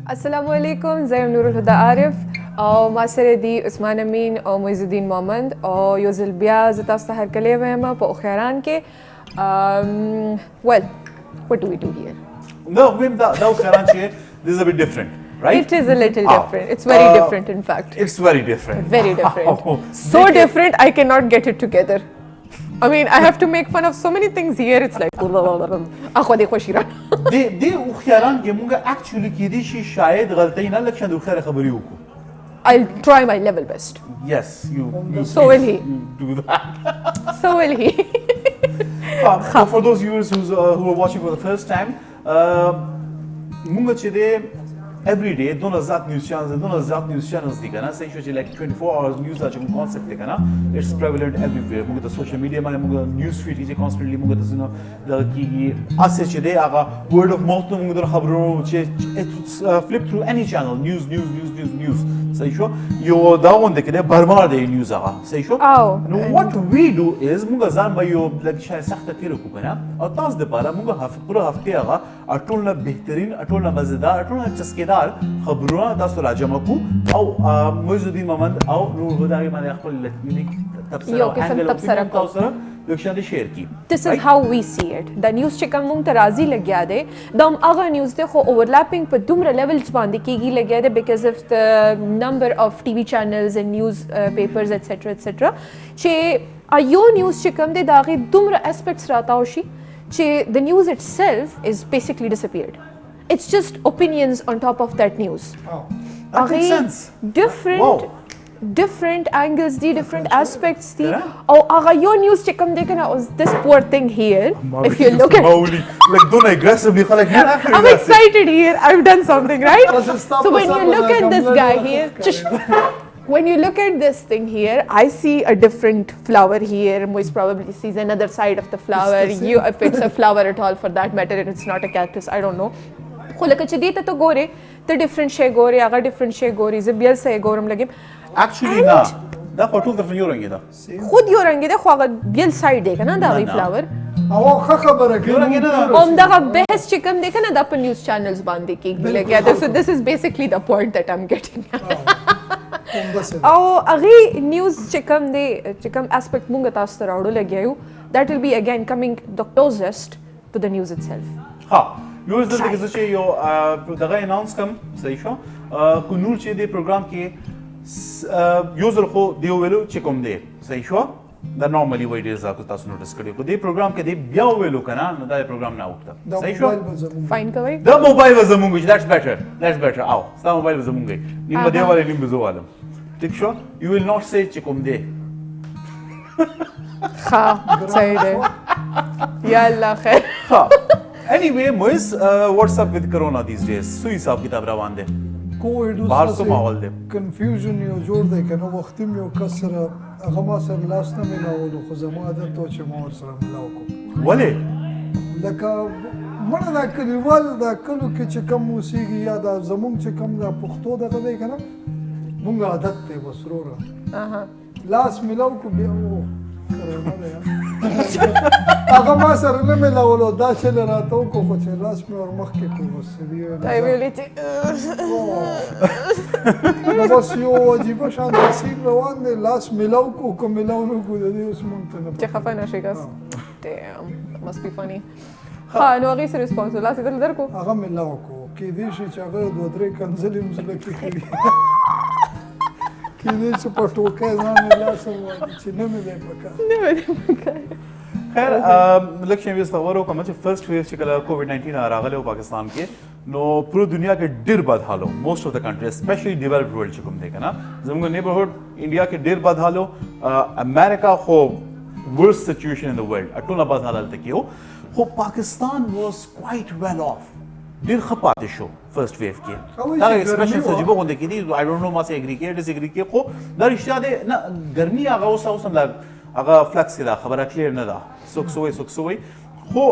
Assalamualaikum, saya Nurul Huda Arif, masih di Usman Amin atau Muizzuddin Mohammed, atau Yozil Bia zeta sahar kalian memang po akhiran ke. Well, what do we do here? No, that akhiran ke. This is a bit different, right? It is a little different. It's very different, in fact. It's very different. Very different. So different, I cannot get it together. I mean, I have to make fun of so many things here. It's like, आँखों देखो शीरा. दे उखियारान के मुंगा actually किदी शी शायद गलती ना लक्षण उखियार खबरी उको. I'll try my level best. Yes, you So will he. do that. So will he. So for those viewers who are watching for the first time, मुंगा चीज़े every day दोनों ज़ात news channels दिखा ना सही शोचे like 24 hours news आज हम concept दिखा ना it's prevalent everywhere मुझे तो social media में मुझे news feed इसे constantly मुझे तो सुनो कि आसे चीज़े आगा word of mouth तो मुझे तो खबरों चे flip through any channel news सही शो यो दावन देखे दे भरमार दे news आगा सही show no what we do is मुझे जान भाई यो like शायद सख्त तीर को करना और ताज़ दे पारा मुझे पूरा हफ्ते आगा अटोलना बेहतरीन अटोलना मज़ेदार अटोलना चस्केदार خبرونا تاسو راجمه کو او موزودین محمد او نور هدا کې باندې خپل یونیک تبصره تاسو لکشن شیر کی. This is how we see it. The news چې کوم ته راځي لګیا دی دا هغه news ته خو overlapping په دومره levels باندې کېږي لګیا دی because of the number of TV channels and news papers etc چې یو news چې کوم دی دا غي دومره aspects راتاو شي چې the news itself is basically disappeared. It's just opinions on top of that news. Oh, that makes sense. Different angles, different aspects. Oh, your news checkum dekha was this poor thing here. If you look at like don't aggressively I'm excited here. I've done something, right? So when you look at this guy here, when you look at this thing here, I see a different flower here. Moise probably sees another side of the flower. You, if it's a flower at all for that matter, it's not a cactus, I don't know. خلك شديدة تجوري different شيء جوري أغا different شيء جوري زبيل سي جورم لقيم actually نا ده خطوط في يورنجي ده خود يورنجي ده خواغ بيل سايد ده كنا ده غي flower أو خبره يورنجي ده أم ده بحث شكم ده كنا ده पर news channels باندي كي لقيا ده so this is basically the point that I'm getting أو أغي news شكم ده شكم aspect مونغ تاستر أورو لقيايو that will be again coming the closest to the news itself. ها Yours is because she yo daga announce kam sahi sho kunur che de program ke user kho dio velu chekom de sahi sho da normally way is aku tasu notice kadi ko de program ke de bya velu kana na da program na ukta sahi sho fine kawai the mobile was amungu that's better aw sta mobile was amungu nimba de wale nimba zo wala tik sho you will not say chekom de ha sahi de yalla khair ha Anyway, Moise, what's up with Corona these days? Sui साहब किताब रवान दे. COVID बाहर तो माहौल दे. Confusion यो जोड़ दे कनो वक्त में यो कसर अगमा सर लास्ट न मिला वो लोग ख़ुज़मा आदर तो चे मार सर मिला को. वाले? लका मना दा कलिवाल दा कलो के चे कम मूसिकी या दा ज़मुंग चे कम दा पुख्तो दा कदे कना मुंगा आदत ते बस रोरा. लास्ट मिला को बिया अगमा सर न मिला वो लोग दा चले रातों को कुछ लास्ट में और मक्के को बस ये. I really बस यो अजीब शान नसीब रवान दे लास्ट मिलाओ को मिलाओ को दे उस मंतन te khafana shigas damn that must be funny ha no agis response la sidar dar ko अगम मिलाओ को कि देश चागर दो दरे कंजली मुझे की कि देश पटो के जाने ला सब चिन्ह में दे पका खैर लक्ष्य में सवारों का मतलब फर्स्ट फेज चिकला कोविड-19 आ रहा है पाकिस्तान के नो पूरी दुनिया के डिर बाद हालो most of the country specially developed world चिकम देखा ना जमुना नेबरहुड इंडिया के डिर बाद हालो अमेरिका हो worst situation in the world अटोला बाद हाल तक हो Pakistan was quite well off डिर खपाते शो फर्स्ट वेव के ताकि एक्सप्रेशन सजीबो को देखी थी आई डोंट नो मासे एग्री के डिसएग्री के को दर इश्ता दे ना गर्मी आगा उसा लग आगा फ्लक्स के खबर क्लियर ना दा सुख सोई हो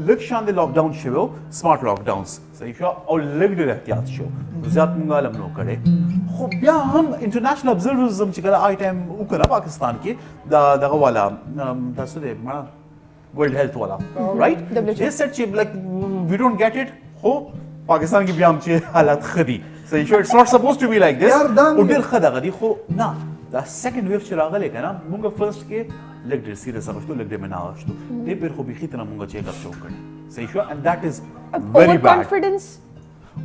लक्षण दे लॉकडाउन शिवो स्मार्ट लॉकडाउन्स सही शो और लिमिटेड एहतियात शो ज्यादा मंगालम नो करे हो बिया हम इंटरनेशनल ऑब्जर्वर्स हम चिकला आई टाइम उकरा पाकिस्तान के दा वाला दसदे वर्ल्ड हेल्थ वाला right they said like we don't get it हो पाकिस्तान की बियाम चे हालात खदी सही so it's not supposed to be like this यार, दाम और दिल खदा गदी खो ना द सेकंड वेव चला गले kana मुंगा फर्स्ट के लग दे सीरियस अगस्तो लग दे में ना अगस्तो दे फिर खो भी खितना मुंगा चेक अप चो करे सही show and that is very bad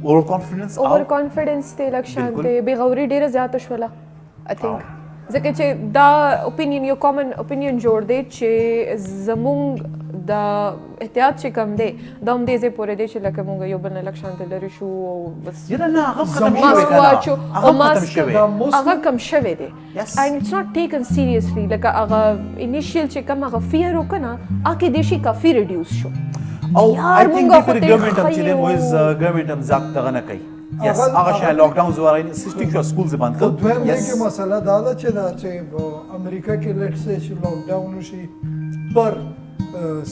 over confidence ते लक्षण बिल्कुल। ते बेगौरी ډیره زیات شوله I think ځکه چې دا اوپینین یو کامن اوپینین جوړ دی چې زمونږ د احتیاط چې کم دی دا هم دې ځای پورې دی چې لکه مونږ یو بل نه لږ ته لرې شو او بس یره نه هغه ختم ماسک شوی واچو کنه او هغه ختم ماسک شوی هغه کم شوی دی Yes. and it's not taken seriously لکه هغه انیشیل چې کم هغه فیر وکنه اکه دیشي کافي ریډیوس شو او یار I think مونږ پر خو ته گورنمنٹ هم چې خیو. د موز گورنمنٹ هم زاک دغه نه کوي یس هغه- هغه شای لاک ډاون زوارای سیستم شو سکول زبان خو دویم کړ دی یس کې مسله دا ده چې امریکا کې لیټ سه چې لاک ډاون وشي پر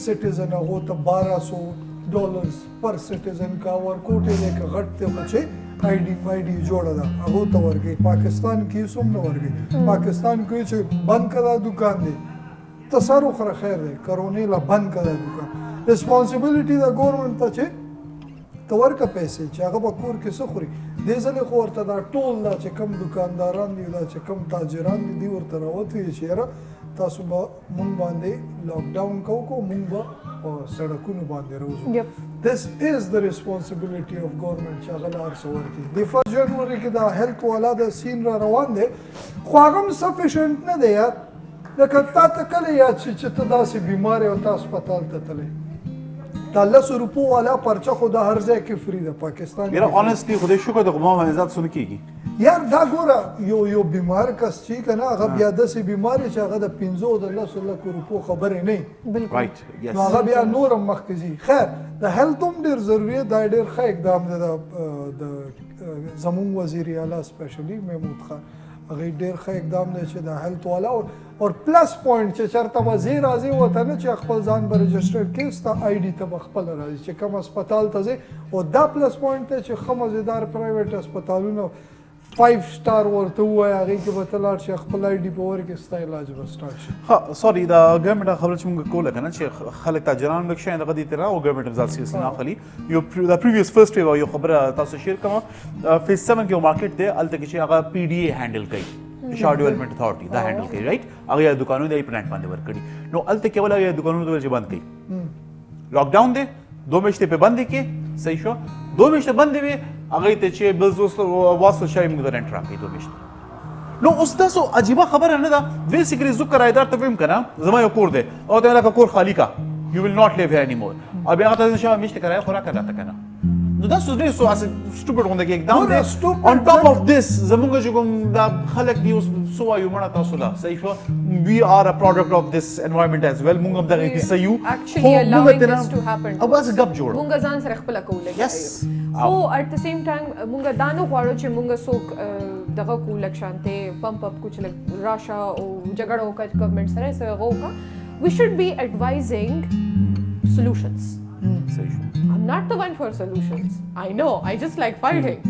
سټیزن هغه ته $1200 پر سټیزن کا ورکوټ یې کې غټ ته بچي آی ډی جوړه ده هغه ته ورګي پاکستان کې سوم نه ورګي پاکستان کې چې بند کړه دکان دی تصرف خره خیر دی کرونې لا بند کړه دکان ریسپانسیبিলিټي د ګورنمنت ته چې تور کا پیسې چې هغه به کور کې څه خوري دې ځلې خو ورته دا ټول دا چې کم دکانداران دي دا چې کم تاجران دي دی ورته راوتي چې یاره تاسو به مونږ باندې لاک ډاون کوو مونږ به په سړکونو باندې روزو Yep. This is the responsibility of government چې هغه لار څه ورکړي د 1 جنوري کې دا هیلث والا د سین را روان دی خو هغه هم سفیشنټ نه دی یار لکه تا ته کله یاد شي چې ته داسې بیمار یې او ته هسپتال ته تللی دا 100 روپو والا پرچه خو د هر ځای کې فری ده پاکستان کې یره free. اونستلی خدای شکر د غما باندې ذات سن کیږي یار دا ګوره یو بیمار کس چې کنه هغه بیا داسې بیماری چې هغه د 15 او د 10 لک روپو خبرې نه بالکل رائټ یس نو هغه بیا نور هم مخکې ځي خیر د هیلث هم ډېر ضروري دی دا ډېر ښه اقدام دی د زموږ وزیر اعلی سپیشلی محمود خان هغه ډېر ښه اقدام دی چې د هیلث والا او پلس پوینټ چې چېرته به ځې راځې وته نه چې خپل ځان به رجسټر کړي ستا آی ډي ته به خپله راځي چې کوم هسپتال ته ځې او دا پلس پوینټ دی چې ښه مزېدار پرایویټ هسپتالونه 5 سٹار ورته ووایه هغې کې به ته لاړ شي خپل آی ډي به ورکړي ستا علاج به سټارټ شي ها سوري دا ګورنمنت خبره چې موږ کوله کنه چې خلک تاجران لږ شي دغه دي تر او ګورنمنت ځل سیس نه اخلي یو دا پریویس فرست ویو یو خبره تاسو شیر کوم فیس 7 کې مارکیټ دی الته کې چې هغه پی ډی ای هینډل کوي شارټ ډیولپمنٹ اتھارټي دا هینډل کوي رائټ هغه دکانونو دی پلانټ باندې ور کړی نو الته کې ولا یو دکانونو ته باندې کړي لاک ډاون دی 2 میاشتې په بند کې صحیح شو 2 میاشتې بند وي هغه ته چې بزنس واسطه شای موږ د رنټ راکې 2 میاشتې نو اوس تاسو عجیبه خبره نه ده بیسیکلی زو کرایدار ته ویم کنه زما یو کور دی او ته لکه کور خالی کا یو ویل ناٹ لیو هیر انی مور او بیا ته شامه میشته کرای خورا کړه کنه نو دا څه نه سو اس سټوپډ غونډه کې اقدام ګوره، دی stupid on top دا- of this زموږ چې کوم دا خلک دی اوس سو وایو مړه تاسو لا صحیح شو we are a product of this environment as well موږ هم دغه حصہ یو actually allowing this to happen او بس غب جوړ مونږ ځان سره خپل کول Yes. خو at the same time مونږ دا نه غواړو چې مونږ څوک دغه کو لک شانته پمپ اپ کچھ لک راشا او جګړه وکړه ګورنمنت سره سره غوکا we should be advising solutions صحیح شو I'm not the one for solutions I know I just like fighting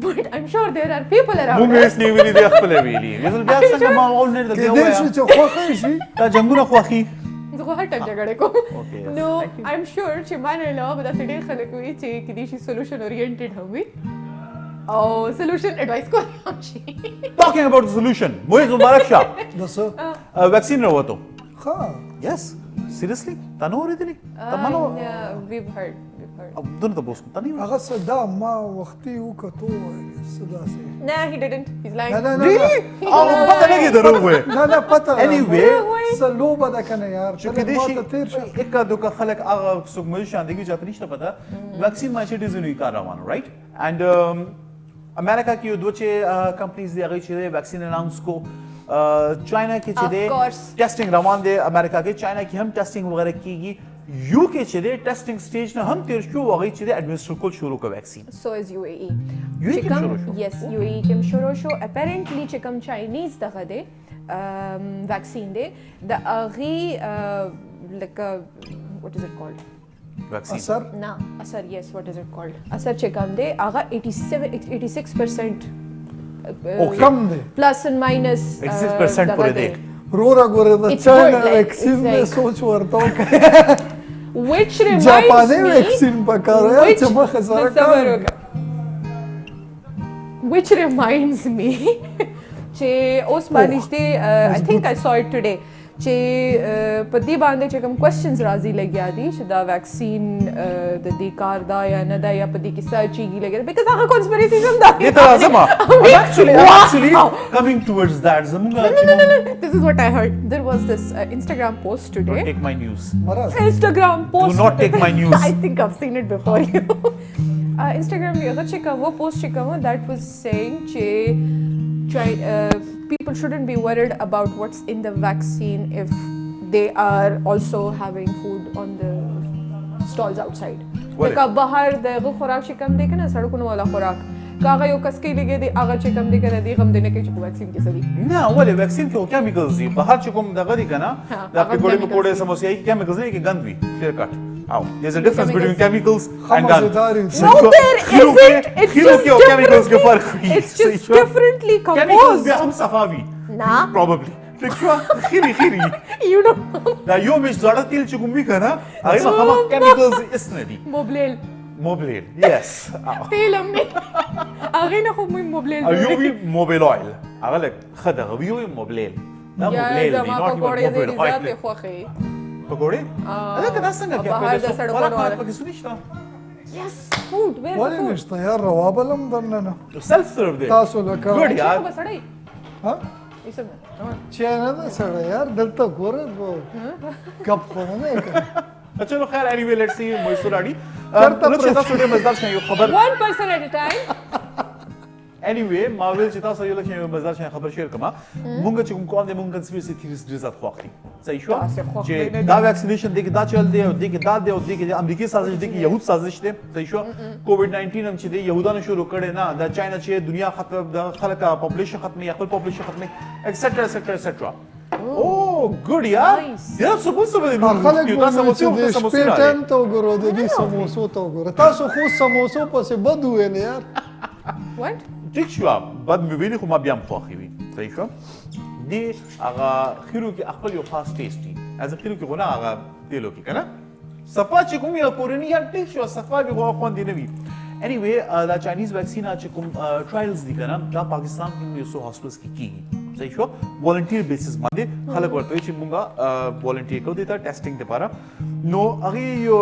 but I'm sure there are people around موږ us هیڅ نه ویلي دی خپل ویلي مثلا بیا څنګه ما اول نه دی کېدای شي چې خوښه شي دا جنگونه خوخي زه خو هر ټایم جګړه کوم Okay, yes. نو Thank you. I'm sure چې ما نه علاوه به داسې ډېر خلک وي چې کېدای شي solution oriented هم وي او solution advice کولی هم شي talking about the solution مویز مبارک شاه د څه ویکسین راوته ښه یس سیریسلی تا نو ورېدلی تا ما نو we've heard دونه ته بوس تا نه هغه څه دا ما وختي وکړو څه داسې nah he didn't he's lying نه نه نه really او پته لګي درو وې نه نه پته Anyway. څه لوبه ده کنه یار چې چلو کدی ما شي ته تیر شه اکا دوکا خلک هغه څوک مې شاندګي چې پنځه پتا ویکسین ما چې ډیزنی کار روانو رائټ اند امریکا کې دوه چې کمپنیز دی هغه چې ویکسین اناونس کو چاینا کې چې Of دی course. ټیسټینګ روان دی امریکا کې چاینا کې هم ټیسټینګ وغیرہ کیږي یو کې چې دی ټیسټینګ سټیج نه هم تیر شو هغه چې دی اډمنسټر کول شروع کو ویکسین so is UAE UAE چې کې کوم- شروع شو؟ yes UAE کې شروع شو apparently چې کوم چاینیز دغه دی ویکسین دی د اغي like what is it called ویکسین اثر نه اثر yes what is it called اثر چې کوم دی هغه 86% Okay. کم دی plus and minus 86% پورې دی رورا ګوره د It's چاینا good, like, ویکسین it's نه like- سوچ ورته وکړه which reminds जापानी me vaccine पकारो यार which- चमक हजारा सबर होगा. Which reminds me че os manishte I think I saw it today che padi bande che kam questions razi lagya di shida vaccine the dekar da ya na da ya padi ki search gi lagya because aga conspiracy da ये तो आजम I'm actually coming towards that zamunga no, this is what I heard. There was this Instagram post don't today. take my news मरा Instagram post. not take my news. I think I've seen it before you. Instagram में अगर check वो post check that was saying people shouldn't be worried about what's in the vaccine if they are also having food on the stalls outside. Well, like बाहर दे खुराक शिकम देखे ना सड़कों वाला खुराक कागा यो कसके लगे दे आगा चिकम देखे ना दे गम देने के चुप वैक्सीन के सदी ना वले वैक्सीन के केमिकल्स दी बाहर चुकुम दगा दी ना हाँ, आपके अगर गोड़े में chemicals कोड़े दी। समोसे आई केमिकल्स नहीं कि गंद भी clear cut आओ there's a difference between chemicals and खमस guns उतारी No, there isn't. It's खिलो just के और केमिकल्स के फर्क हुई It's just differently chemicals composed. भी हम सफावी Nah, probably देखो खिरी you know. दा यो मिश जड़ा तिल चुकुम भी करना अरे मैं हम केमिकल्स इसने दी Moblel. मोबलेल yes Teel أمي. أغينا خو مين moblel. अयोवी मोबाइल ऑयल अगलक खदा अयोवी मोबलेल ना يا मोबलेल زما not पकोड़े even दे मोबाइल ذات ऑयल خوخي. पकोड़े अरे कदा संग क्या बाहर पहले दा सड़कों वाला वाला। खाना पकी सुनिश्ता Yes, food. Where's the वली food? नشता यार रवाबलम दरना सेल्फ सर्व दे تاسو लका गुड यार बस अड़ाई. हाँ इसे में. चैनल में सड़ा यार दलता गोरे वो कब खोना नहीं कर चलो खैर एनीवे लेट्स सी मोइसुराडी करता लो चिता सुडे मजदार शय खबर One person at a time. Anyway Marvel चिता सयो लक्षण मजदार शय खबर शेयर कमा मुंगा चुम को दे मुंगा कंस्पिरेसी थीरीज रिजल्ट खोखती सही शो दा से खोख जे देने दा वैक्सीनेशन दे के दा चल दे दे के दा दे दे के अमेरिकी साजिश दे के यहूद साजिश दे सही शो कोविड 19 हम छिदे यहूदा ने शुरू करे ना दा चाइना छे दुनिया खत्म दा खलक पॉपुलेशन खत्म या पॉपुलेशन खत्म etcetera etcetera etcetera Oh, good, yeah. Nice. You're supposed to be خلک you got وایي چې د some شپې ټایم ته وګورو د دې سموسو ته وګورو تاسو خو سموسو پسې بد ویل یار What? ټیک شو بعد مې ویلي خو ما بیا هم خوښې وي صحیح شو دې هغه خیرو کې خپل یو خاص ټیسټ دي از خیرو کې غونه هغه تیلو کې کنه صفا چې کوم یو کورنی یا ټیک شو صفا به غو خوان دي نه وي anyway دا چاینیز ویکسین چې کوم ټرایلز دي کنه دا پاکستان کې یو سو هاسپټلز کې کیږي صحیح شو volunteer basis باندې خلک ورته چې مونږه volunteer کوو د ټیسټینګ لپاره نو هغه یو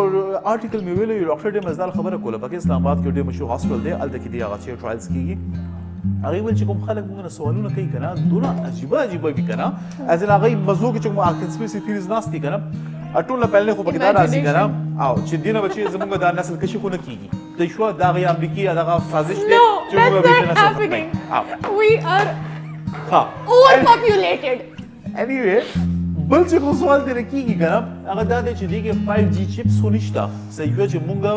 آرټیکل مې ویلو یو ډاکټر دې مزدار خبره کوله پکې اسلام آباد کې ډېر مشهور هاسپټل دی الته کې دی هغه چې ټرایلز کیږي هغه ول چې کوم خلک موږ سوالونه کوي کنه دونه عجیب وي کنه از هغه مزو کې چې کوم کنسپیرسی تھیریز ناشتي کنه اټول پهل خو پکې دا راځي کنه او چې دینه بچي زموږ د نسل کشي خو نه کیږي د شو دا غي امریکای دا سازش دی No, چې موږ that's به not نسل happening. ختمه We are ها overpopulated. anyway بل چې خو سوال دی کیږي کنه هغه دا دی چې دیګه 5G chips خو نشته صحیح چې مونږه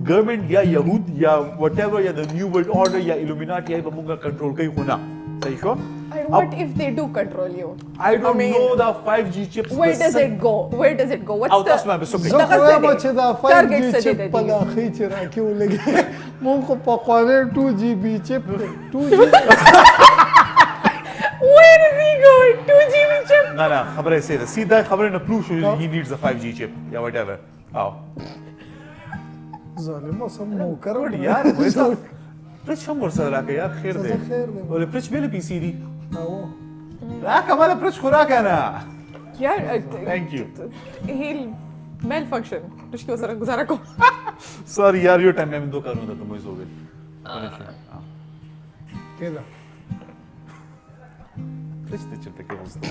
گورنمنت یا یهود یا وات ایور یا د نیو ورلد آرډر یا الومیناټي یا مونږه کنټرول کوي خو نه صحیح شو And what if they do control you? I don't mean, know the 5G chips Where does it go? Where does it go? What's او تاسو the مې بسوکې زه خو یم چې دا 5G Target چپ څه په دی؟ لاخې چې راکې ولګي مونږ خو په خوانه 2GB چپ 2G Where is he going? 2GB chip? نه نه خبره سي ده سیده خبره نه پلو شو he needs a 5G chip یا وات ایور او ظالم سم مو کړو ګور یار وایسا پرچ هم ورسره راکې یار خیر دی څه خیر دی؟ ولې پرچ مې پی سي دي او لا کمال پرچ خوراک نه Yeah, Thank you. he'll malfunction. मुश्किल से गुजारा को. सॉरी यार यो टाइम में दो करूँ तो मुझे हो गए کېده Причте че така мисля.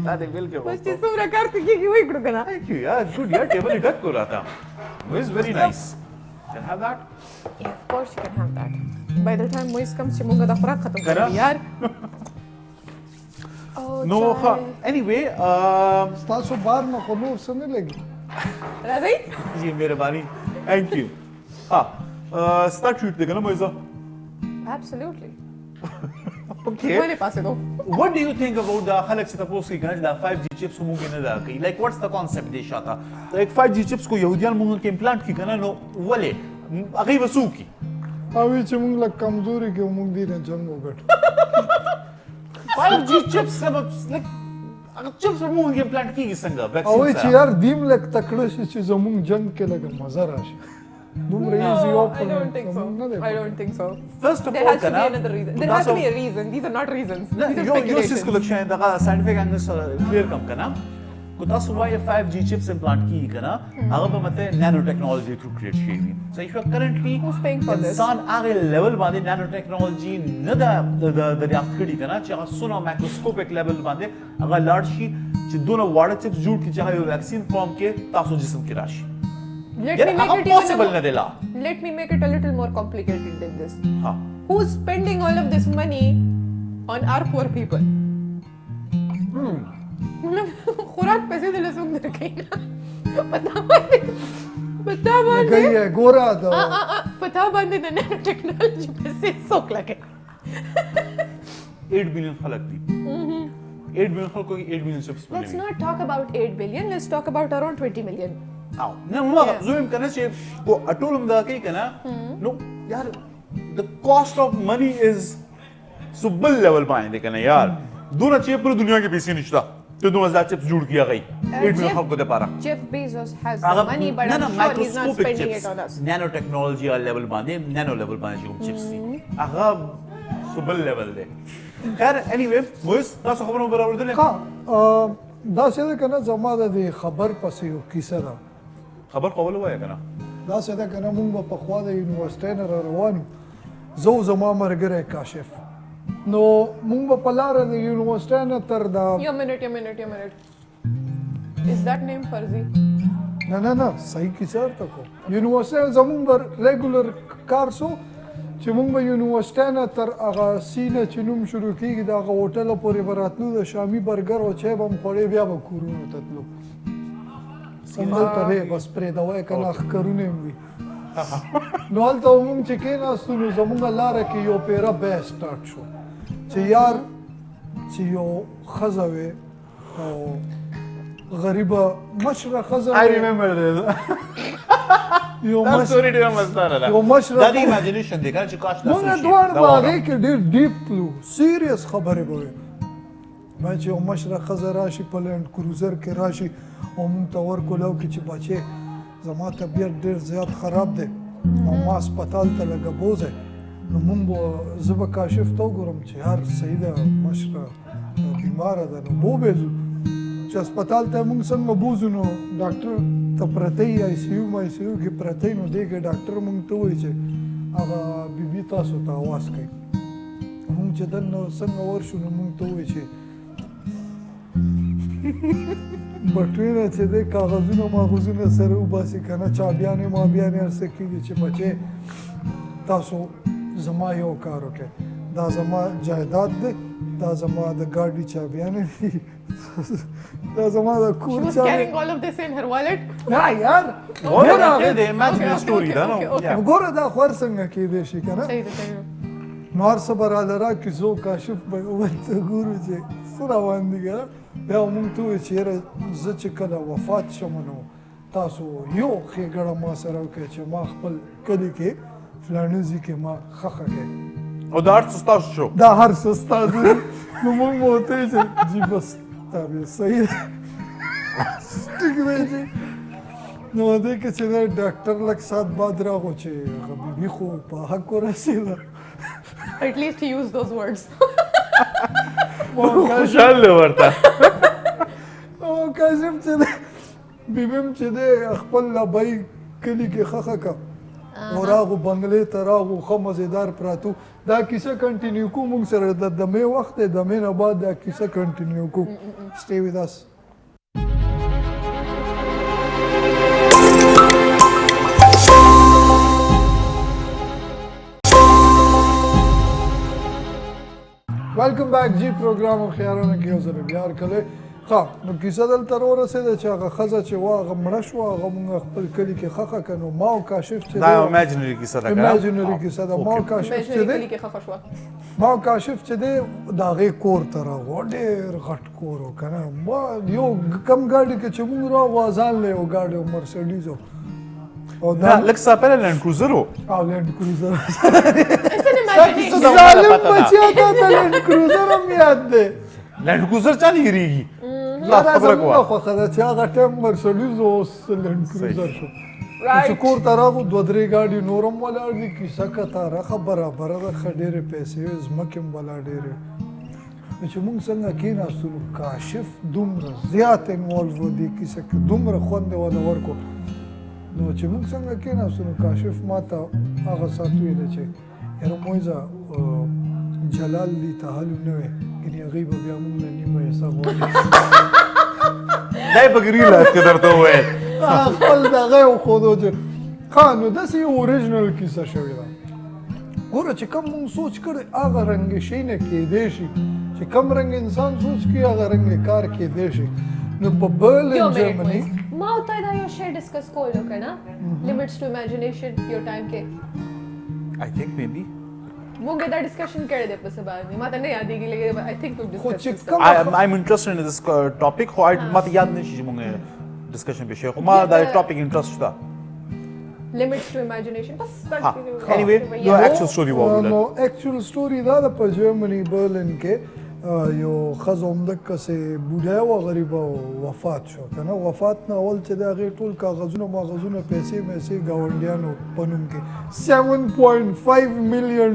Да, де велика बस ये सूरा करते कि वही करो ना. Thank you, yeah, good. यार टेबल ही ढक हो रहा था. It's very nice. Can I have that? Yeah, of course you can have that. By the time Moise comes, मुंगा दा खुराक खत्म कर करा? यार. Oh, No, chai. anyway, تاسو بار نه خو نور څه نه لګي राजी? जी मेहरबानी. Thank you. हाँ, start shoot देगा ना मोइज़ा. Absolutely. Okay. मेरे पास है दो. What do you think about the خلق से तपोस की गंज दा 5G chips मुंगे न दा की? Like what's the concept they Shanta? Like 5G chips को यहूदियान मुंगे के implant की करना नो वले अगई वसू की. اوی چې مونږ له کمزوري کې مونږ دې نه جنگ وګټ 5G chips like هغه چیپس موږ کې پلانټ کیږي څنګه او ویکسین چې یار دیم لک تکړه شي چې زمونږ جنگ کې لګه مزه راشي دومره ایزی No, I اوپن don't think so. I don't think so. فرست اف There all has to be another reason. There has to be a reason. These are not reasons. These are یو سیس speculations. کلکشن دغه ساينټیفیک انګل سره کلیر کم کنه کو تاسو وایي 5G chips implant کیږي کنه هغه به مته نانو ټیکنالوژي تھرو کریټ شي so if you are currently Who's paying for this? انسان هغه لیول باندې نانو ټیکنالوژي نه دا دریافت کړي کنه چې هغه سونه مایکروسکوپیک لیول باندې هغه لاړ شي چې دونه واړه chips جوړ کړي چې هغه ویکسین فارم کې تاسو جسم کې راشي Let یار me make هغه it even پوسیبل نه دی لا Let me make it a little more complicated than this. ها Who's spending all of this money on our poor people? खुराक पैसे दिले सुन दे कहीं ना पता बांधे गई है गोरा तो पता बांधे ना नैनो टेक्नोलॉजी पैसे सोक लगे 8 बिलियन خلک دي 8 बिलियन خلکو 8 billion chips Let's not talk about 8 billion. Let's talk about around 20 million. او نه ما زویم کنه چې کو اټولم دا کوي کنه نو یار the cost of money is سبل لیول باندې کنه یار دونه چې پر دنیا کې پیسې نشته ته 2000 chips جوړ کیا غي 8 बिलियन خلکو ته پاره Jeff Bezos has the money, but I'm sure he's not spending it on us. نانو ټیکنالوژي لیول باندې نانو لیول باندې کوم chips دي هغه سبل لیول دی خیر anyway موږ تاسو خبرونه برابر دي ها دا څه ده کنه زما د خبر پسې یو کیسه ده خبر قول وای کنه دا څه ده کنه مونږ په خوا د یونیورسيټي نه روانو زه زما مرګره کاشف نو مونږ په لار د یونیورسيټي نه تر دا Your minute. Is that name Farzi? نه صحیح کیسه ورته کو یونیورسيټي زمونږ ریګولر کار سو چې مونږ به یونیورسيټي نه تر هغه سینه چې نوم شروع کیږي دا هغه هوټل پورې براتلو د شامي برګر او چای به مخوړې بیا به کورونو ته تلو څنګه ته بس پرې دا وای کنه ښکرونه وي نو هلته مونږ چې کېناستو نو زمونږ لاره کې یو پیره بحث سټارټ شو چې یار چې یو ښځه وې او غریبه مشره ښځه I remember this یو دا story ډیره مزدار ده یو مشره دا د imagination دی کنه چې کاش مونږ دوار باغې کې ډېر ډیپ تلو سیریس خبرې به وي ما چې یو مشره ښځه راشي په لینډ کروزر کې راشي او مونږ ته ورکولو کې چې بچې زما طبیعت ډېر زیات خراب دی او ما هسپتال ته لږه بوځی نو مونږ به زه به کاشف ته وګورم چې یار صحیح ده مشره بیماره ده نو بوبېځو چې هسپتال ته مونږ څنګه بوځو نو ډاکټر ته پرته یې آی سی یو کې پرته نو دی کې ډاکټر مونږ ته وایي چې هغه بیبي تاسو ته اواز کوي مونږ چې دننه څنګه ورشو نو مونږ ته وایي چې بټوینه چې دی کاغذونه ماغذونه سره وباسي که نه چابیانې مابیانې هر څه کېږي چې بچې تاسو زما یو کار وکړئ دا زما جایداد دی دا زما د ګاډي چابیانې دي دا زما د She کور was چابې carrying all of this in her wallet. نه یار د imaginary story ده نو ګوره دا خور څنګه کېدی شي که نه صحیح ده. نو هر څه به راله راکړي زه کاشف به ورته ګورو چې څه روان دي که نه بیا به مونږ ته ووایي چې یاره زه چې کله وفات شم نو تاسو یو ښېګړه ما سره وکړئ چې ما خپل کلي کې فلاني ځای کې ما ښخه کړئ او دا هر څه ستاسو شو دا هر څه ستاسو دي نو مونږ به ورته وایو چې جي بس تا بیا صحیح ده ټیک دی جي نو دې کې چې دی ډاکټر لږ ساعت بعد راغو چې هغه بیبي خو په حق ورسېده At least he used those words. خوشحال دی ورته او کاشف چې دی بیبیم چې دی خپل لبی کلي کې ښخه که او راغو بنګلې ته راغو ښه مزېدار پراتو دا کیسه کنټینیو کو مونږ سره د دمې وخت دی دمې نه بعد دا کیسه کنټینیو کو stay with us ویلکم بیک جی پروګرام خیارونه کې یو ځل بیا کله ښه نو کیسه دلته راورسېده چې هغه ښځه چې وه هغه مړه شوه هغه مونږ خپل کلي کې ښخه کړه نو ما او کاشف چې دا imaginary کیسه ده imaginary کیسه ده ما او کاشف چې دی کلی کې خفه شوه. ما او کاشف چې دی د هغې کور ته راغو ډېر غټ کور و که نه ما یو کم ګاډي کې چې مونږ راغو ځان له یو ګاډي و مرسډیز و او نه لږ څه پهله لینډ کروزر و او لینډ کروزر It's an imagination. ظالم بچیا ته د لینډ کروزر هم یاد دی لینډ کروزر چا نه هېرېږي یاره خبره زموږ کوه خوښه ده چې هغه ټایم مرسډیز اوس لینډ کروزر شو چې کور ته راغو دوه درې ګاډي نور هم ولاړ دي کیسه کتاره ښه برابره ده ښه ډېرې پیسې وې ځمکې هم ولا ډېرې نو چې موږ څنګه کېناستو نو کاشف دومره زیات انوالو و دې کیسه کې دومره خوند یې وله ورکړو نو چې موږ څنګه کېناستو نو کاشف ما ته هغه ساعت ویله چې یاره مویزه جلال دې ته حلو نه وی ګنې هغوی به بیا موږ نه نیمه حصه غواړي دا یې په ګرین لایف کې درته وویل خپل دغه یې وښودو چې ښه نو داسې یو اوریجنل کیسه شوې ده ګوره چې کوم موږ سوچ کړی هغه رنګې شی نه کېدی شي چې کوم رنګ انسان سوچ کړي هغه رنګ کار کېدی شي نو په برلین جرمني ما او تا دا یو شی ډسکس کولو که نه لیمټس ټو امیجینیشن یو ټایم کې I think maybe. موږ دا ډسکشن کړی دی په څه باندې ما ته نه یادېږي لیکن I think we've خو چې discussed this. کوم I'm interested in this topic خو ما ته یاد نشي چې موږ ډسکشن به شي خو ما دا ټاپک انټرست شته Limits to imagination بس anyway your actual story وویل نو اکچوال سټوري دا ده په جرمني برلین کې یو ښځه همدقسې بوډا وه غریبه وفات شو که نه وفات نه اول چې د هغې ټول کاغذونه ماغذونه پیسې میسې ګاونډیانو په نوم کې $7.5 million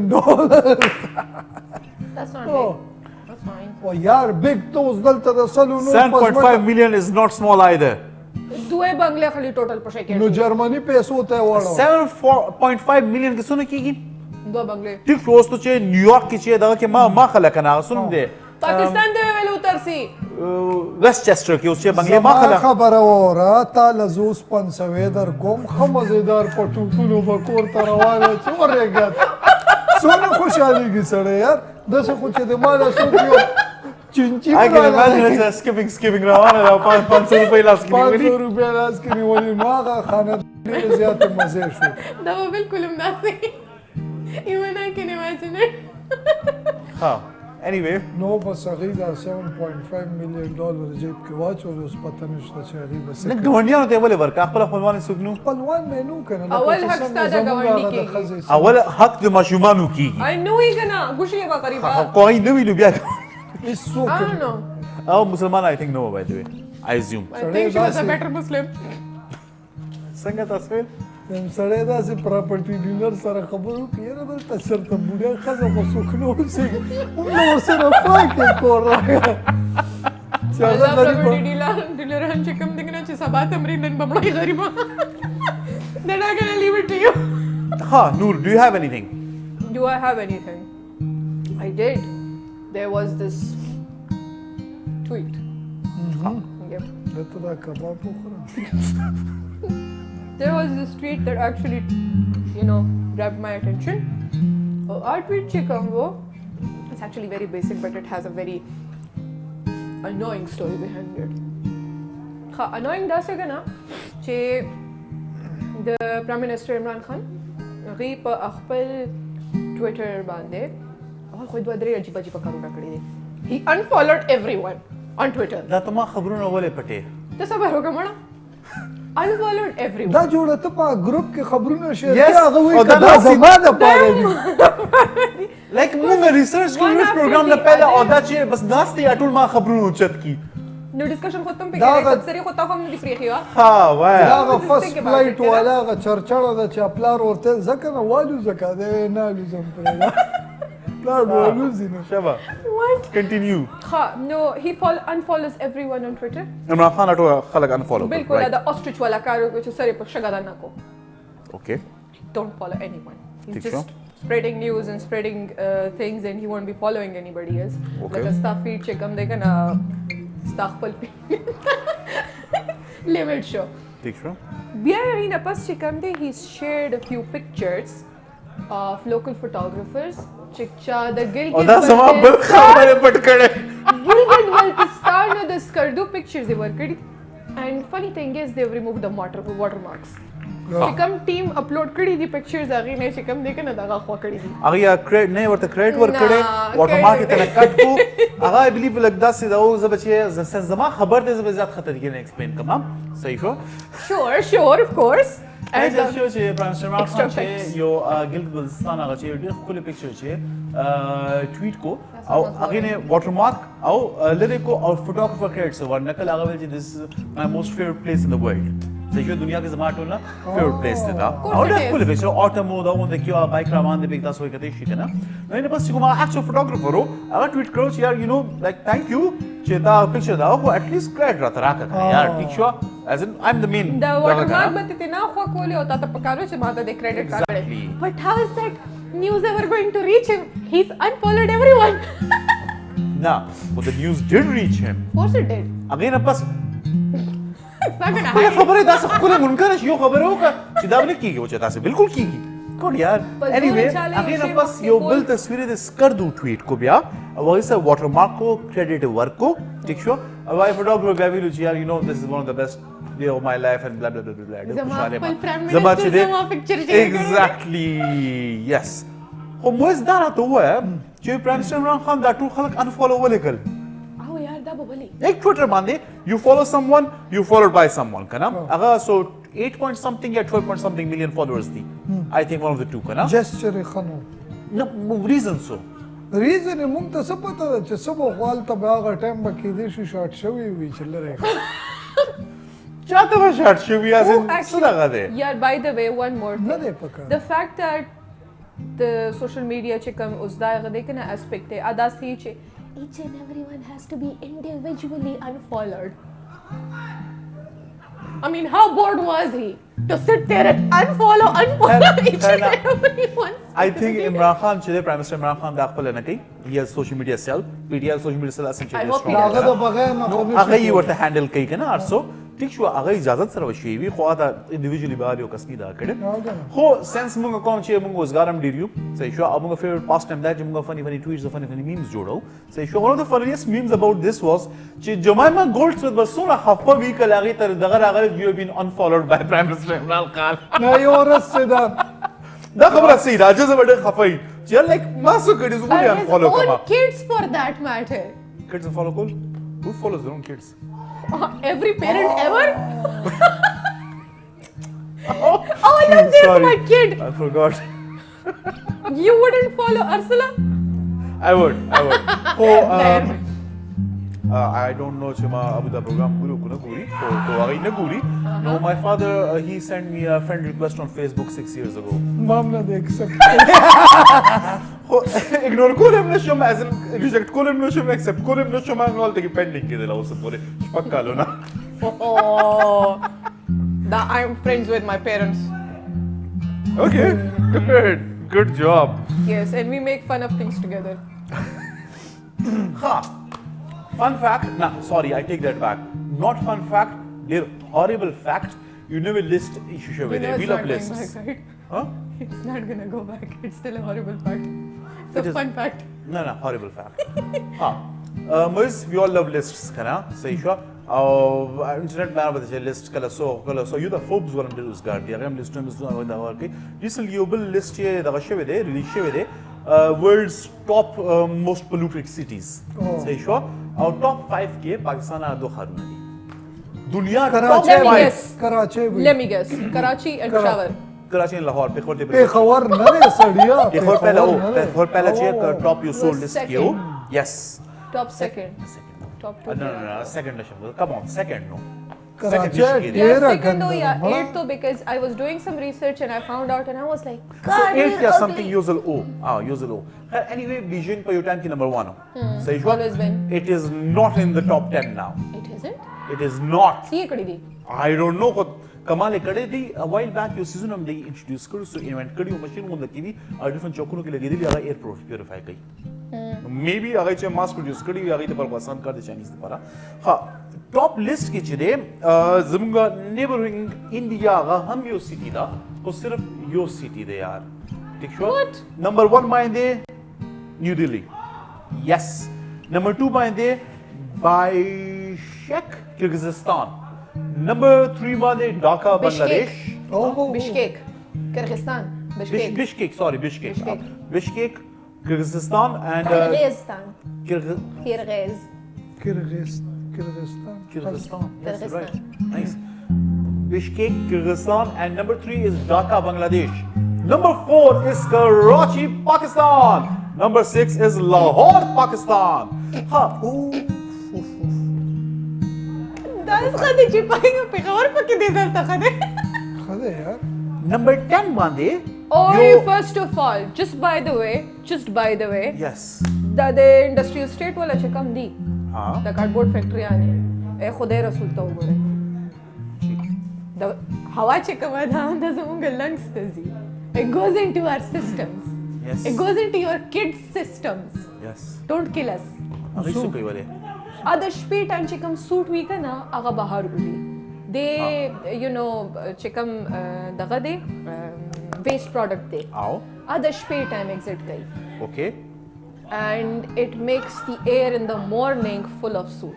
That's not big. That's fine. او یار بیگ ته اوس دلته د سلو نور 7.5 million is not small either دوه بنگله خلی ټوټل په شي نو کې جرمني پیسو ته یې واړو 7.5 million کې څونه کېږي دوه بنگله ټیک شو اوس ته چې نیویارک کې چې دغه کې ما خلک نه هغه څونه دی پاکستان ته ویلو ترسي ویسټچسټر کې اوس چې بنگلې ما زما خلک خبره وره تا له زه اوس پنسوې در کوم ښه مزېدار په ټوپونو به کور ته روان یې چې ورېږد څونه خوشحالېږي سړی یار داسې خو چې د ما له څوک یو چینچي I can imagine it's skipping روانه ده 500 روپۍ لاس کې نیولي 500 روپۍ لاس کې نیولي نو هغه خانه ډېرې زیاتې مزې شو دا به بالکل هم داسې even I can imagine it ها anyway نو بس هغې دا $7.5 million جیب کې واچول اوس پته نشته چې هغې به څه نه ګاونډیانو ته یې ولې ورکړه خپله خپلوان یې څوک نه خپلوان مې نو که نه اول حق ستا د ګاونډي کېږي. اول حق د ماشومانو کېږي I know he gonna ګوشي به قریبا خو هغې نه وي نو بیا هېڅوک I don't know او مسلمان I think no by the way I assume I think she was a better Muslim څنګه تاسو ویل سړی داسې پراپرټي ډیلر سره خبرو وکړي یاره دلته چېرته بوډا ښځه خو څوک نه اوسېږي موږ نه ورسره پاکې کور راغی چې هغه غریبه ډیلران چې کوم دی که نه چې سبا تمرین نن به مړی غریبه They're not gonna leave it to you ها نور do you have anything Do I have anything? I did. There was this tweet. Yep. دلته دا کباب وخورم There was this tweet that actually, grabbed my attention. Our tweet Chikambo, it's actually very basic, but it has a very annoying story behind it. Annoying da se na, che the Prime Minister Imran Khan, غیب خپل Twitter باندې او خو دوه درې عجیب عجیب کارونه کړي دي. He unfollowed everyone on Twitter. دا ته ما خبرونه ولې پټې ته صبر وکړه مړه. Unfollowed everyone. دا جوړه ته په ګروپ کې خبرونه شیر Yes. هغه وایي او که دا دا داسې- زما دپاره دي لایک موږ ریسرچ کوو One اس after پروګرام the نه پہله other. او دا چې بس ناست یا ټول ما خبرونه اوچت کی نو ډسکشن ختم په دا کې غ- سری خو تاسو هم نه دی پریخي وا ها وای دا هغه Just فرست think about فلایټ it, که نه؟ والا هغه چرچړه ده چې پلار ورته ځکه نه والو ځکه دی نه الوزم پرېږده پلار به والوزي نه شبا what کنټینیو no he unfollows everyone on Twitter عمران خان ټول خلک انفالو بالکل دا ostrich والا کار چې سری په شګه نه کو اوکے don't follow anyone he's Think just so? spreading news and spreading things and he won't be following anybody else Okay. like a stuff feed check them they can stuff pul limit show ٹھیک شو بیا غینه پس چې کوم دی he's shared a few pictures of local photographers چې چا د او دا سما بل خبره پټ کړه Gilgit Baltistan the Skardu pictures they were good and funny thing is they've removed the watermarks चिकम team upload करी दी पिक्चर्स अगे ने चिकम देखे ना दगा खो करी दी هغه یا کریډ نه ورته کریډ ور نه، کړي واټرمارک ته credit. کټ کو هغه آی بلیو لګ داس دا او زه بچي زما خبر دې زه زیات خطر کې نه ایکسپلین کوم صحیح شو sure of course And شو چې پرائم منسٹر عمران Extra خان چې facts. یو ګلګت بلتستان هغه چې ډېر ښکلی پکچر چې ټویټ کو او هغه نه واټرمارک او لری کو او فوټوګرافر کریډ سو ورنکل هغه ویل چې this is my most favorite place in the world زه دنیا کې زما ټول نه favorite place دی دا course او it ډېر is. ښکلی پکچر اټومو دا ونه کې بایک روان دی بګدا سوې کته شي کنه نو نه بس چې کومه اکچوال فوټوګرافر هغه ټویټ کړو چې یار یو نو لایک ثانک یو چې دا پکچر دا او at least کریډ راته راکړه یار ټیک شو as in I'm the main the watermark but tina khwa koli hota ta pakaro che mata de credit card Exactly. but how is that news ever going to reach him he's unfollowed everyone Nah, but the news did reach him. of course it did Again, بس it's not gonna خپل happen خبره دا څه خپل منکر شي یو خبره وکړه چې دا نه کیږي او چې تاسو بالکل کیږي کوم یار بس anyway ګورې چاله again یو شی بس وخت یو کې بل تصویر دې سکر دو ټویټ کو بیا او هغه سره واټرمارک کو کریډټ ورک کو ټیک شو او I photographer بیا ویلو چې یار you know this is one of the best day of my life and blah blah blah blah زما خپل prime زما minister چې دې زما picture share کړی. exactly yes خو موږ دا راته وایم چې پرایم منسٹر عمران خان دا ټول خلک انفالو ولیکل او یار دا به ولي Like Twitter باندې you follow someone you followed by someone کنه هغه so 8 point something یا 12 point something million followers دي I think one of the two کنه جسچر خنو no reason so ریزن مونږ ته څه پته ده چې سبا خپل ته به هغه ټایم به کېدې شي شارټ شوی وي چې لري چاته به شارټ شو بیا Oh, څه actually, لگا ده yeah, by the way, one more نه thing. دی پکار The fact that the social media چې کوم اوس دا غږ دی کنه aspect دی ادا سی چې each and everyone has to be individually unfollowed. I mean, how bored was he to sit there and unfollow each and everyone? I think Imran Khan چې د پرایم منسٹر عمران خان دا خپل نه کوي he has social media cell PTI social media cell I essentially hope he هغه د بغیر نه خو نو هغه یې ورته هانډل کوي کنه ارسو ټیک شو هغه اجازه سره وشي وی خو دا انډیویډوالي بار یو کس نه دا کړي خو سنس موږ کوم چې موږ وزګارم ډیر یو صحیح شو موږ فیورټ پاس ټایم دا چې موږ فنی ټویټس فنی میمز جوړو صحیح شو one of the funniest memes about this was چې جمایما گولډسمث بسونه خفه وی کله هغه تر دغه راغلی you have been unfollowed by prime minister عمران خان نه یو ورځ چې دا دا خبره صحیح راځي زه ډېر خفه یم چې لایک ما څه کړي زه ولې Or his unfollow own کوم kids for that matter. kids unfollow کول who follows their own kids Every parent ever? Oh, look, there's my kid. I forgot You wouldn't follow Ursula? I would. Oh, I don't know چې ما ابو دا program ګورو کنه ګوري او هغه نه ګوري no my father he sent me a friend request on Facebook 6 years ago مام نه دی ایکسپټ خو ignore کولم نشم as in reject کولم نشم accept کولم نشم نو ته pending کېدل اوس پورې شپږ کالونه Oh, that I'm friends with my parents. okay good job Yes, and we make fun of things together. Ha! Fun fact, nah, sorry, I take that back. Not fun fact, they're horrible fact. You never list issues over there. We it's love not going lists. back, right? Huh? It's not gonna go back. It's still a horrible fact. It's It a is- fun fact. No, horrible fact. Ha. Mois, we all love lists, kana? Say sure. Internet man with the list, kala so. You the Forbes one under Usgar. The other list is doing the work. Recently, you will list here the Russia there, release there. World's top most polluted cities. Say sure. Our top 5 के पाकिस्तान आ दो खारूना दी. दुनिया top کراچي Let me 5. guess. کراچي وي Let me guess. Karachi and Peshawar. Karachi and लाहौर पे खोटे पे. پیښور نه دی سړیا पेखोर पहला हो. نه دی. पेखोर पहला चाहिए Oh. top you sold The list किया हो. Yes. Top second. Top two. No. Second nation. Come on, second no. Karachi Second है, dish Yeah, Tera second though, ganda yeah. bada. 8th though, because I was doing some research and I found out and I was like, So God, 8 we're या ugly. something usual O. Usual O. Anyway, Beijing पर your time की number 1 हो. सही show. Always win. It is not in the top 10 now. It isn't? It is not. See, कड़ी दी. I don't know what कमाल करे थी a while back यो सीजन हम ले इंट्रोड्यूस करो सो इवेंट करी मशीन को लगी थी डिफरेंट चौकों के लगी थी लगा एयर प्यूरिफाई कई मे बी अगर चाहे मास प्रोड्यूस करी अगर तो पर पसंद कर दे चाइनीज पर हाँ टॉप लिस्ट की चीज़ ज़रूँगा नेबरिंग इंडिया का हम यो सिटी था तो सिर्फ यो सिटी दे यार ठीक शो नंबर 1 मायने न्यू दिल्ली यस नंबर 2 मायने बाइशेक किर्गिज़स्तान Number 3 माने ढाका Bangladesh Oh. Bishkek, Kyrgyzstan. Bishkek. Bishkek, sorry, Bishkek. Bishkek. Bishkek, Kyrgyzstan and Kyrgyzstan. Kyrgyz. Kyrgyz. Kyrgyzstan. Yes, right. Nice. Bishkek, Kyrgyzstan, and number 3 is Dhaka, Bangladesh. Number 4 is Karachi, Pakistan. Number 6 is Lahore, Pakistan. Huh. That's خدي جيباينغ بيغور بكده زلتا خدي. خذ यार. Number 10, Bande. Oh, first of all, just by the way, Yes. the industrial state वाला चकम दी. हाँ. The cardboard factory आने. ए खुदे रसूल तो बोले. The हवा चकम आधा आधा ज़मुंगा lungs तज़ी. It goes into our systems. Yes. It goes into your kids' systems. Yes. Don't kill us. अभी सो कोई वाले. Other speed and chikam suit week na aga bahar uli. They you know chikam daga de waste product de. आओ. Other speed time exit gai. Okay. And it makes the air in the morning full of soot.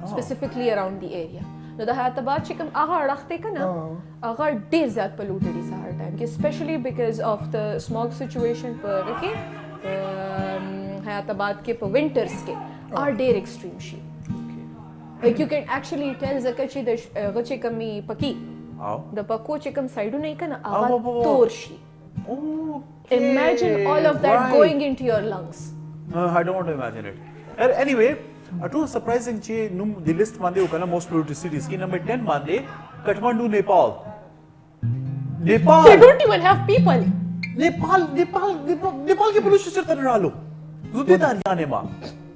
Specifically around the area. No the hayataba chikam aga rakhte ka na aga der zyad polluted is hard time. Especially because of the smog situation per okay. Hayatabad ke per winters ke. Are there extreme sheep? Like you can actually tell zakachi the gachi kami paki. आओ. The pako chikam side nahi kana Oh, aga torshi. Okay. Imagine all of that right. going into your lungs. I don't want to imagine it. Anyway, too surprising che num the list mande ukana most polluted cities ki number 10 mande Kathmandu, Nepal. They Nepal don't even have people. Nepal ke pollution se tar ralo. Zudde dariyane ma.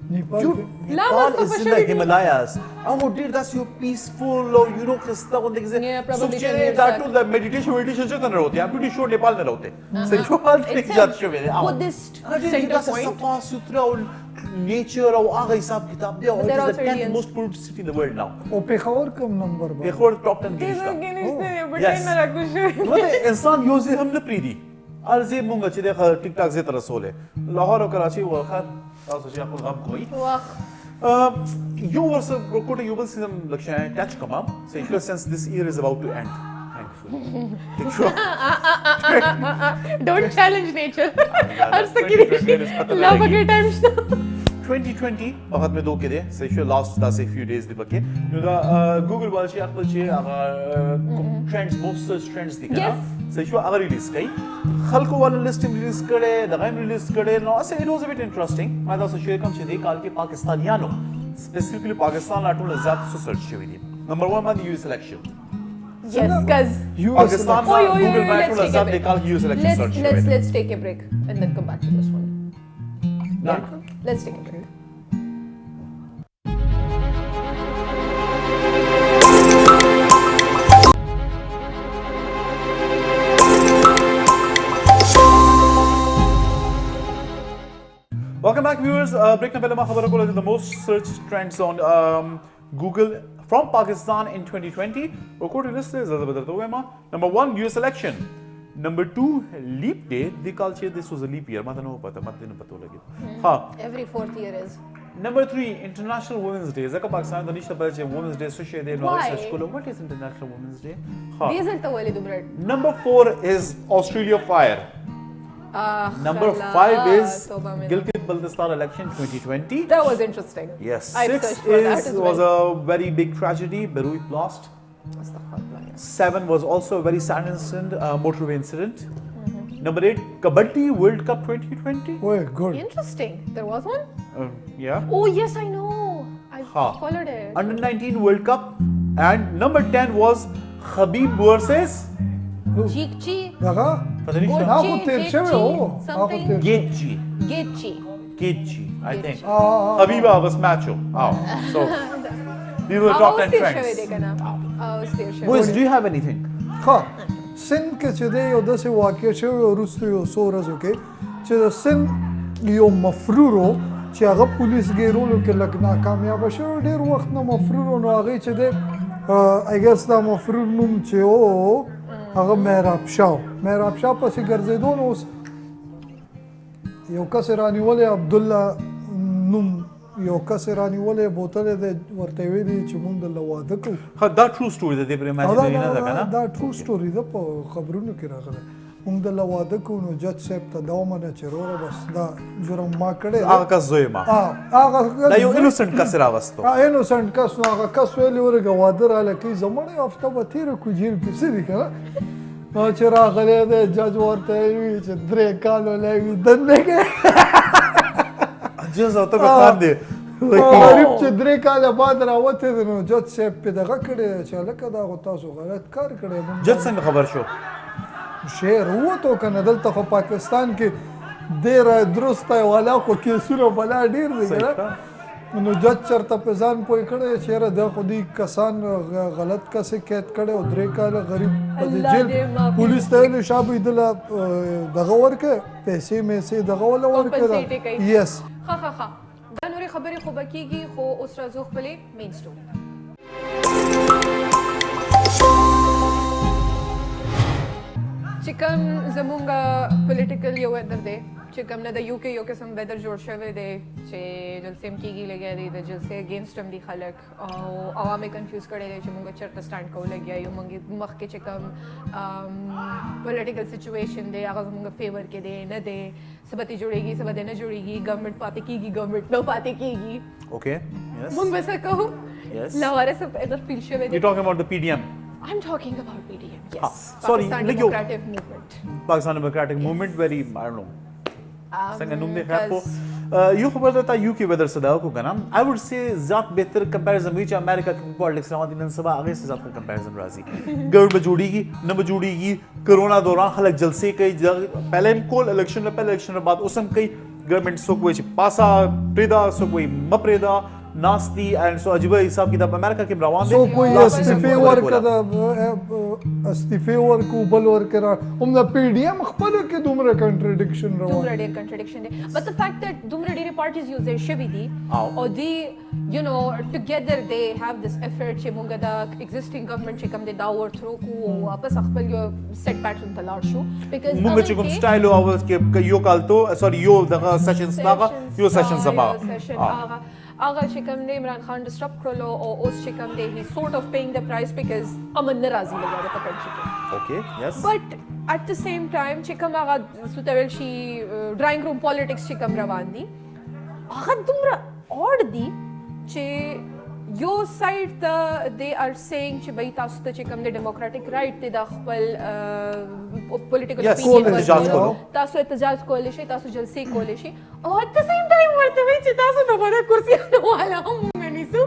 Nepal Dude, के- Lamas Nepal is in the specialty. Himalayas. Oh, dude, that's your peaceful, or you know, Krista, on the Yeah, probably 10 so years that back. too, the meditation se tar hote. I'm pretty sure Nepal mein hote. So you all It's think a that shove it. Buddhist center point. Safa sutra और nature और आगे हिसाब किताब दे. But they're It is also the 10th Indians. most polluted city in the world now. और पेशावर कम number They पर. hold top 10 They list. were getting but Yes. then rakushu. मतलब इंसान योजे हमने प्रीति. अर्ज़े मुंगा चिदे खर टिक टाक ज़ेत रसोले. लाहौर और कराची वो खर तासो जी आपको गम कोई. Wah. You also quote you will see some lakshan touch come up. So in sense this year is about to end. Thankfully. Sure. Don't challenge nature. Har 2020 is खत्म love रहेगी. a times. 2020 वक्त में दो के दे से शो last da से few days Dipke you know Google वाले शे अकल शे अगर trends most search trends दिखा Yes. से शो अगर release कई खलको वाला list release करे दगाम release करे no से it was a bit interesting मैं तो शे कम शे दे काल के पाकिस्तानियानो specifically पाकिस्तान लाटू लज़ात से search शे हुई number 1 मान US election Yes, cuz. Pakistan Oi, ना oi, Google oi, में let's लाटू take a लज़ात break. निकाल US election search शे हुई Let's take a break and then come back to this one. Done. Let's take a break. Welcome back, viewers. Break na pehla khabar ko the most searched trends on Google from Pakistan in 2020. Report list is number 1 US election. Number 2 leap day. This was a leap year. Mata no pata. Mata no pato lagi. Ha. Every fourth year is. Number 3 International Women's Day. Zaka Pakistan the nisha balche Women's Day sushi day no Why? research ko. What is International Women's Day? Ha. Diesel to wali dumrad. Number 4 is Australia fire. Number 5 is Gilgit-Baltistan election 2020. That was interesting. Yes. I 6 searched for that as was well. a very big tragedy, Beirut blast. Astaghfirullah. 7 was also a very sad incident, motorway incident. Number 8, Kabaddi World Cup 2020. ओए good. Interesting. There was one? Yeah. Oh, yes, I know. I Ha. followed it. Under 19 World Cup. And number 10 was Khabib versus Jikchi. दगा पता नहीं क्या. ना को तेर से हो ना को Something. तेर Gaethje. Gaethje. Gaethje, I think. हाँ Khabib was macho. Oh. So these were top 10 trends. Boys, do you have anything? हाँ सिंध के चीज़े यो दस वाक्य चीज़ यो रुस्तु यो सोरस ओके चीज़ सिंध यो मफरूरो चीज़ पुलिस गेरोलो के लगना कामयाब शो डेर वक्त ना मफरूरो नो आगे चीज़े I guess दा मफरूर नुम चीज़ो अगर मेहराब शाह पसी गर्जे दोनों यो कसरानी वाले अब्दुल्ला नुम یو کس رانیولې بوتل د ورته ویلي چې مونږ د واده کوو ها دا ټرو سټوري ده پر امیجینری نه ده کنه دا ټرو سټوري ده په خبرونو کې راغلی مونږ د واده کوو نو جج صاحب ته دا ومنه چې وروره بس دا جرم ما کړی هغه کس زوی ما هغه دا یو انوسنت کس راوستو انوسنت کس نو هغه کس ویلي ورګه واده راله کوي زموږ هفته به تېره کړو جیل کې څه دي که نه نو چې راغلی دی جج ورته وي چې 3 کال ولی ویده نه کوي جز او ته به خاندې غریب چې 3 کاله بعد راوتی دی نو جج صاحب پې دغه کړی چې هلکه دا خو تاسو غلط کار کړی جج څنګه خبر شو شعر ووتو که نه دلته خو پاکستان کې ډېره درسته والا خو کیسونه بلا ډېر دی که نه نو جج چېرته په ځان پوه کړی چې یاره دا خو دې کسان غلط کسې قید کړی او 3 کاله غریب په دې جیل پولیس ته ویلي شا به یې دله دغه ورکړې پیسې میسې دغه وله ورکړې یس ښه ښه ښه دا نورې خبرې خو به کېږي خو اوس راځو خپلې مین سټوري چې کوم زمونږ پولیټیکل یو ویدر دی چې کوم نه د یو کې یو قسم ویدر جوړ شوی دی چې جلسې هم کېږي لګیا دی د جلسې اگینسټ هم دي خلک او عوام یې کنفیوز کړی دی چې مونږ چېرته سټانډ کوو لګیا یو مخکې چې کوم پولیټیکل سچویشن دی هغه زمونږ فیور کې دی نه دی څه به ترې جوړېږي څه به ترې نه جوړېږي ګورنمنټ پاتې کېږي ګورنمنټ نه پاتې کېږي اوکې مونږ به څه کوو لاواره څه اگر فیل شوی دی یو ټاکینګ اباؤٹ د پی ډی ایم I'm talking about PDM, yes. Sorry, Pakistan like you- Democratic Movement. Pakistan Democratic Movement very I don't know څنګه نوم دی خیر کو because یو خبر ده یو کې ویدر صدا کو کنه I would say زیات بهتر کمپیریزن وی چې امریکا کې پالیټکس راوندي نن سبا هغه سره زیات کمپیریزن راځي ګورنمنٹ جوړیږي نه جوړیږي کرونا دوران خلک جلسې کوي پہلے کول الیکشن نه پہلے الیکشن بعد اوسم کوي ګورنمنٹ سو کوئی چې پاسا پریدا سو کوئی مپریدا ناستی اینڈ سو عجیب حساب کتاب امریکا کې روان دي سو کوئی استعفی ورکړه د استعفی ورکو بل ورکړه هم د پی ډی ایم خپلو کې دومره کنټرډکشن روان دومره ډېر contradiction دی but the fact that دومره ډېرې parties use their شوي دي او دی you know together they have this effort چې موږ د existing government چې کوم دی دا ورثرو کو او واپس خپل یو set pattern ته لاړ شو because موږ چې کوم سټایل او کې یو کال ته سوري یو دغه سیشنز دغه یو سیشن زما هغه چې کوم دی عمران خان ډسټرب کړلو او اوس چې کوم دی he sort of paying the price because امن ناراضي لګیا دی په کنټري کې اوکې یس but at the same time چې کوم هغه سوتویل شي ډراینګ روم پالیټکس چې کوم روان دي هغه دومره اورډ دي چې یو سایډ ته they are saying چې بای تاسو ته چې کوم دی ډیموکراټک رائټ دی د خپل پولیټیکل تاسو احتجاج کولی شئ تاسو جلسې کولی شئ او at the same time ورته وایي چې تاسو د غوړه کرسیانو والا هم موږ نیسو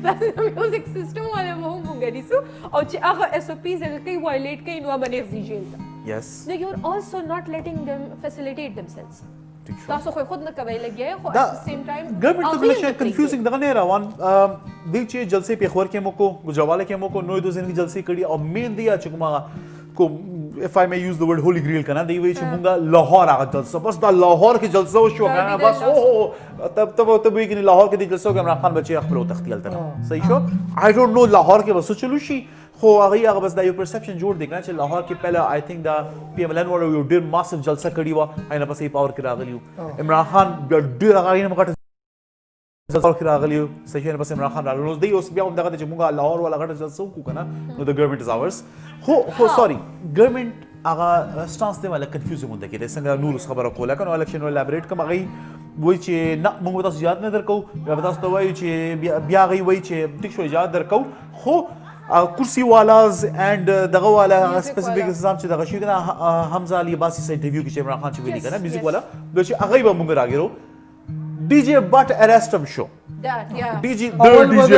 تاسو د میوزک سیسټم والا هم موږ نیسو او چې هغه SOPs هغه کوي وایلیټ کوي نو باندې ځي جیل ته یس no you're also not letting them facilitate themselves تاسو خو خود نه کوي لګي خو دا at the same time ګورنمنٹ ته بل شي کنفیوزینګ دغه نه روان دی چې جلسې په خور کې مو کو گجراواله کې مو کو نوې دوه ځینې جلسې کړي او مین دی چې کومه کو if I may use the word holy grail کنه دی وی چې مونږه لاهور هغه جلسه بس دا لاهور کې جلسه وشو کنه بس او تب وی کې لاهور کې د جلسه کې عمران خان بچي خپل تختیل تر صحیح شو I don't know لاهور کې بس چلو شي خو هغه بس دا یو پرسپشن جوړ دی کنه چې لاهور کې پہله I think دا پی ایم ایل ان یو ډیر ماسیو جلسه کړي و اینه پسې پاور کې راغلی عمران خان ډیر هغه نه مګټ ځل کې راغلی صحیح نه بس عمران خان راغلی دی اوس بیا هم دغه چې مونږه لاهور ولا غټ جلسه وکړو کنه نو د ګورنمنت از اورز خو سوري ګورنمنت هغه سټانس دی ولا کنفیوز مونږ کې څنګه نور خبره کوله کنه الیکشن الیبریټ کوم هغه وای چې نه موږ تاسو یاد نه درکو بیا تاسو ته وایو چې بیا غي وای چې ټیک شو یاد درکو خو کرسی والاز اینڈ دغه والا سپیسیفیک نظام چې دغه شي کنه حمزه علی عباسی سره انټرویو کې چې عمران خان چې ویلي کنه میوزیک والا دوی چې هغه به موږ راګرو ډي جی بټ ارستم شو ډي جی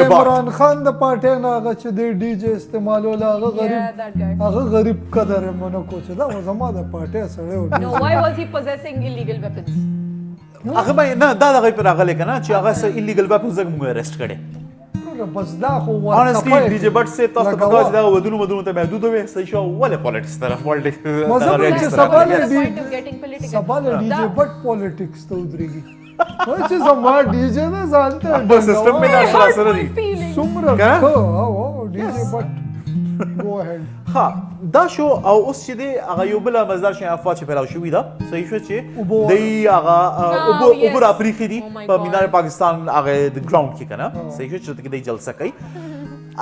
عمران خان د پټه نه هغه چې د ډي جی استعمالول هغه غریب قدر مونږ کو چې دا زما د پټه سره no why was he possessing illegal weapons هغه به نه دا دغه پر راغلی کنه چې هغه سه ایلیګل ویپنز موږ ارست کړي بس دا خو honestly ډي جی بټ سه تاسو په کاج دا ودونو ته محدود وي صحیح شو ولا پالیټکس طرف پالیټکس سبال ډي جی بټ پالیټکس ته ودرېږي وای چې زما ډي جی نه ځانته په سیستم کې دا سره دي څومره ډي جی بټ go ahead. ها دا شو او اوس چې دی هغه یو بل مزدار شي افوا چې پیلاو شوې ده صحیح شو چې دی هغه اوبر افریقي دي Oh my په God. مینار پاکستان هغه د ګراوند کې کنه صحیح شو چې دی جلسه کوي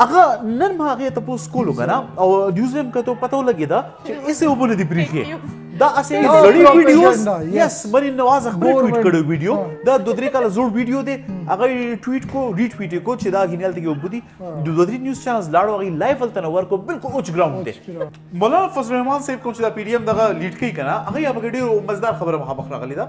هغه نن ما هغه ته پوس کولو کنه او نیوزلم کته پته ولګی دا چې ایسه وبل دی پریخي دا اسې غړي ویډیوز یس مریم نواز خپل ټویټ کړو ویډیو دا دوه درې کاله زوړ ویډیو دی هغه ټویټ کو ریټویټ کو چې دا غینل ته وبدي دوه درې نیوز چینلز لاړو هغه لایف ولته ورکو بالکل اوچ ګراوند دی مولانا فضل الرحمن صاحب کوم چې دا پی ډی ایم دغه لیډ کوي کنه هغه هغه ډیرو مزدار خبره مخامخ راغلی دا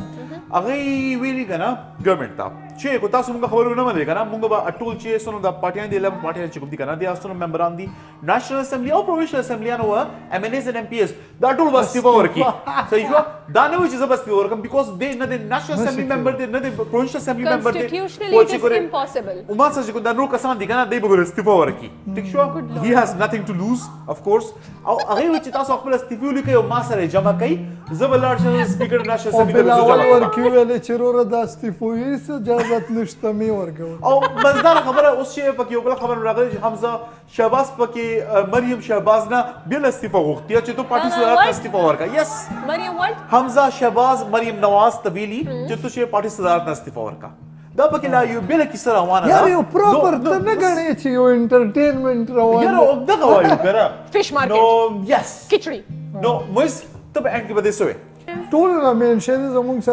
هغه ویلي کنه ګورنمنت ته چې کو تاسو موږ خبرونه نه مده کنه موږ به اټول چې سونو د پارټیان دی لم پارټیان چې کوم دي کنه دي اسونو ممبران دي نېشنل اسمبلی او پرووینشل اسمبلی انو ام ان ایز ان ام پی ایس دا ټول بس سی پاور کی صحیح شو دا نه وي چې زبستی ورکم بیکاز دې نه د نېشنل اسمبلی ممبر دي نه د پرووینشل اسمبلی ممبر دي Constitutionally, it is impossible. وما څه چې دا نور کسان دي کنه دې به استعفا ورکي ټیک شو هی هاز نثینګ ټو لوز اف کورس او هغه چې تاسو خپل استعفا ولیکي او ما سره جمع کوي زبلار سپیکر نېشنل او اسمبلی بلاول ته ورکی ویلې چې وروره دا استعفوي څه اجازه نشته مې ورکول او مزدار خبره اوس چې پکې یو بل خبر راغلی چې حمزه شهباز پکې مریم شهباز نه بل استعفا غوښتي چې ته پارټي صدارت استعفا ورکا یس Maryam, what? حمزه شهباز مریم نواز طویلی چې ته شي پارټي صدارت استعفا ورکا دا پکې لا یو بل کیسه روانه یار یو پراپر ته نه غنې چې یو انټرټینمنت روان یاره دغه وایو کنه Fish market. نو یس Khichdi. نو موږ ته به انټ کې بده سوې ټول نه مینشن زموږ